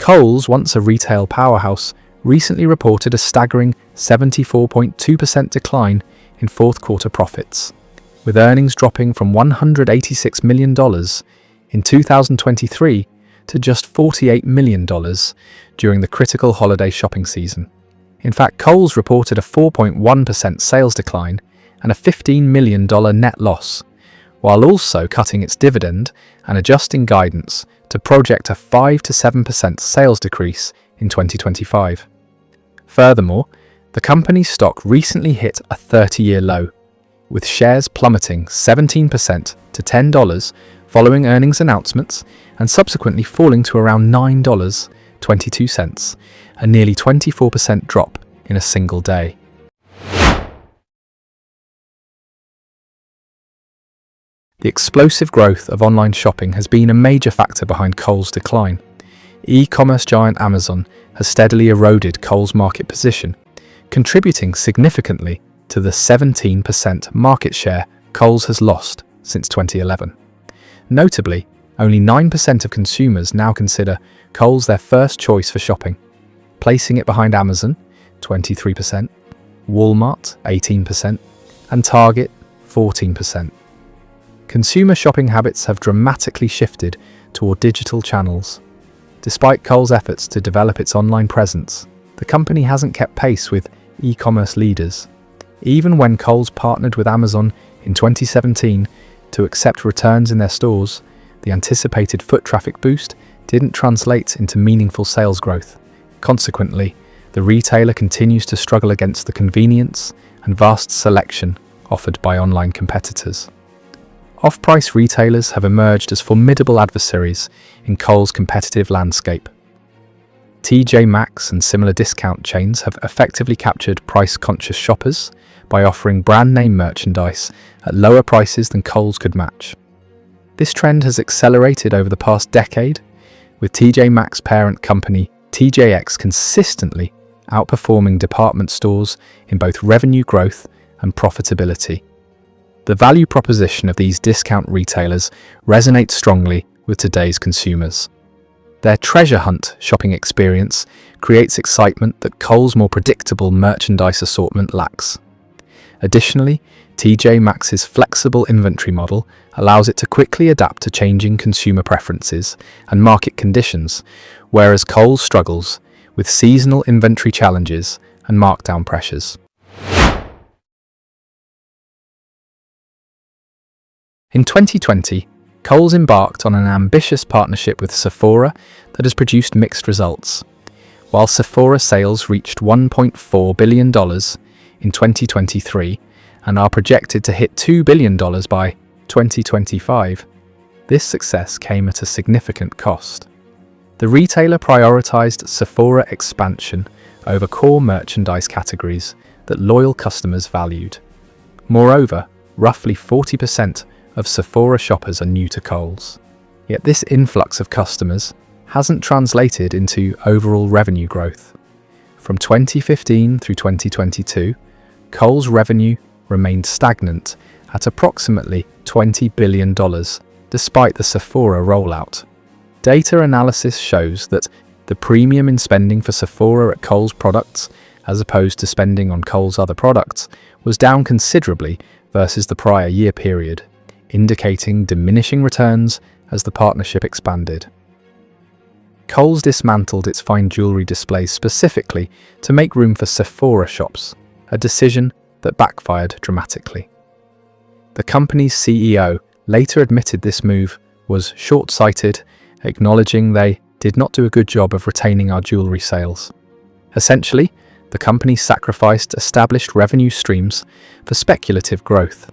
Kohl's, once a retail powerhouse, recently reported a staggering 74.2% decline in fourth quarter profits, with earnings dropping from $186 million in 2023 to just $48 million during the critical holiday shopping season. In fact, Kohl's reported a 4.1% sales decline and a $15 million net loss, while also cutting its dividend and adjusting guidance to project a 5 to 7% sales decrease in 2025. Furthermore, the company's stock recently hit a 30-year low, with shares plummeting 17% to $10 following earnings announcements and subsequently falling to around $9.22, a nearly 24% drop in a single day. The explosive growth of online shopping has been a major factor behind Kohl's decline. E-commerce giant Amazon has steadily eroded Kohl's market position, contributing significantly to the 17% market share Kohl's has lost since 2011. Notably, only 9% of consumers now consider Kohl's their first choice for shopping, placing it behind Amazon, 23%, Walmart, 18%, and Target, 14%. Consumer shopping habits have dramatically shifted toward digital channels. Despite Kohl's efforts to develop its online presence, the company hasn't kept pace with e-commerce leaders. Even when Kohl's partnered with Amazon in 2017 to accept returns in their stores, the anticipated foot traffic boost didn't translate into meaningful sales growth. Consequently, the retailer continues to struggle against the convenience and vast selection offered by online competitors. Off-price retailers have emerged as formidable adversaries in Kohl's competitive landscape. TJ Maxx and similar discount chains have effectively captured price-conscious shoppers by offering brand-name merchandise at lower prices than Kohl's could match. This trend has accelerated over the past decade, with TJ Maxx parent company TJX consistently outperforming department stores in both revenue growth and profitability. The value proposition of these discount retailers resonates strongly with today's consumers. Their treasure hunt shopping experience creates excitement that Kohl's more predictable merchandise assortment lacks. Additionally, TJ Maxx's flexible inventory model allows it to quickly adapt to changing consumer preferences and market conditions, whereas Kohl's struggles with seasonal inventory challenges and markdown pressures. In 2020, Kohl's embarked on an ambitious partnership with Sephora that has produced mixed results. While Sephora sales reached $1.4 billion in 2023 and are projected to hit $2 billion by 2025, this success came at a significant cost. The retailer prioritized Sephora expansion over core merchandise categories that loyal customers valued. Moreover, roughly 40% of Sephora shoppers are new to Kohl's. Yet this influx of customers hasn't translated into overall revenue growth. From 2015 through 2022, Kohl's revenue remained stagnant at approximately $20 billion, despite the Sephora rollout. Data analysis shows that the premium in spending for Sephora at Kohl's products, as opposed to spending on Kohl's other products, was down considerably versus the prior year period, indicating diminishing returns as the partnership expanded. Kohl's dismantled its fine jewelry displays specifically to make room for Sephora shops, a decision that backfired dramatically. The company's CEO later admitted this move was short-sighted, acknowledging they did not do a good job of retaining our jewelry sales. Essentially, the company sacrificed established revenue streams for speculative growth.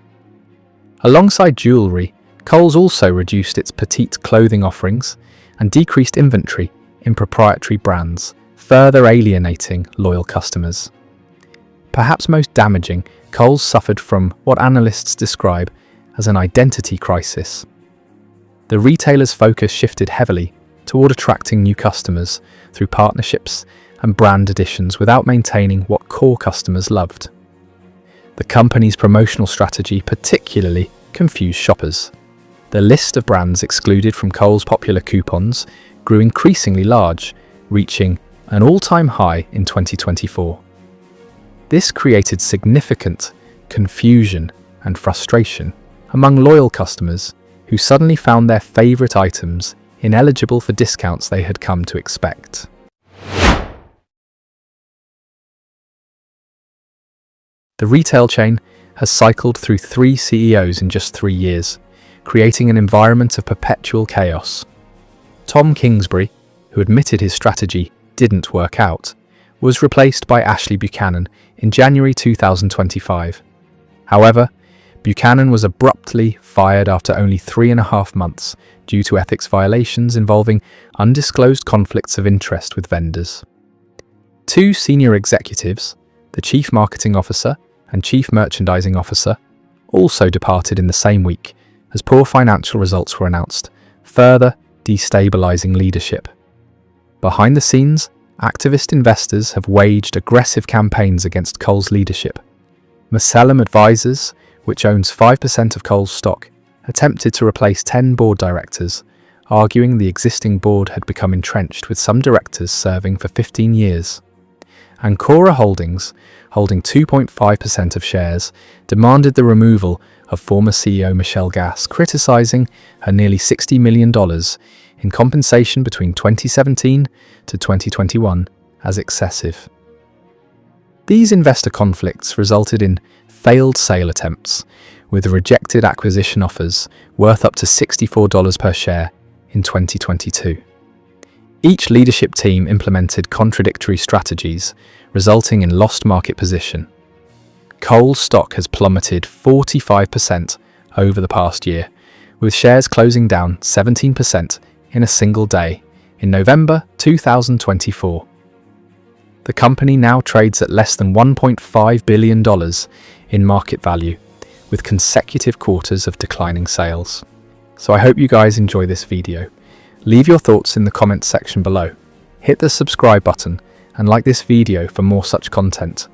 Alongside jewelry, Kohl's also reduced its petite clothing offerings and decreased inventory in proprietary brands, further alienating loyal customers. Perhaps most damaging, Kohl's suffered from what analysts describe as an identity crisis. The retailer's focus shifted heavily toward attracting new customers through partnerships and brand additions without maintaining what core customers loved. The company's promotional strategy particularly confused shoppers. The list of brands excluded from Kohl's popular coupons grew increasingly large, reaching an all-time high in 2024. This created significant confusion and frustration among loyal customers who suddenly found their favorite items ineligible for discounts they had come to expect. The retail chain has cycled through 3 CEOs in just 3 years, creating an environment of perpetual chaos. Tom Kingsbury, who admitted his strategy didn't work out, was replaced by Ashley Buchanan in January 2025. However, Buchanan was abruptly fired after only 3.5 months due to ethics violations involving undisclosed conflicts of interest with vendors. 2 senior executives, the Chief Marketing Officer and Chief Merchandising Officer, also departed in the same week as poor financial results were announced, further destabilizing leadership. Behind the scenes, activist investors have waged aggressive campaigns against Kohl's leadership. Macellum Advisors, which owns 5% of Kohl's stock, attempted to replace 10 board directors, arguing the existing board had become entrenched with some directors serving for 15 years. Ancora Holdings, holding 2.5% of shares, demanded the removal of former CEO Michelle Gass, criticizing her nearly $60 million in compensation between 2017 to 2021 as excessive. These investor conflicts resulted in failed sale attempts, with rejected acquisition offers worth up to $64 per share in 2022. Each leadership team implemented contradictory strategies, resulting in lost market position. Kohl's stock has plummeted 45% over the past year, with shares closing down 17% in a single day in November 2024. The company now trades at less than $1.5 billion in market value, with consecutive quarters of declining sales. So I hope you guys enjoy this video. Leave your thoughts in the comments section below. Hit the subscribe button and like this video for more such content.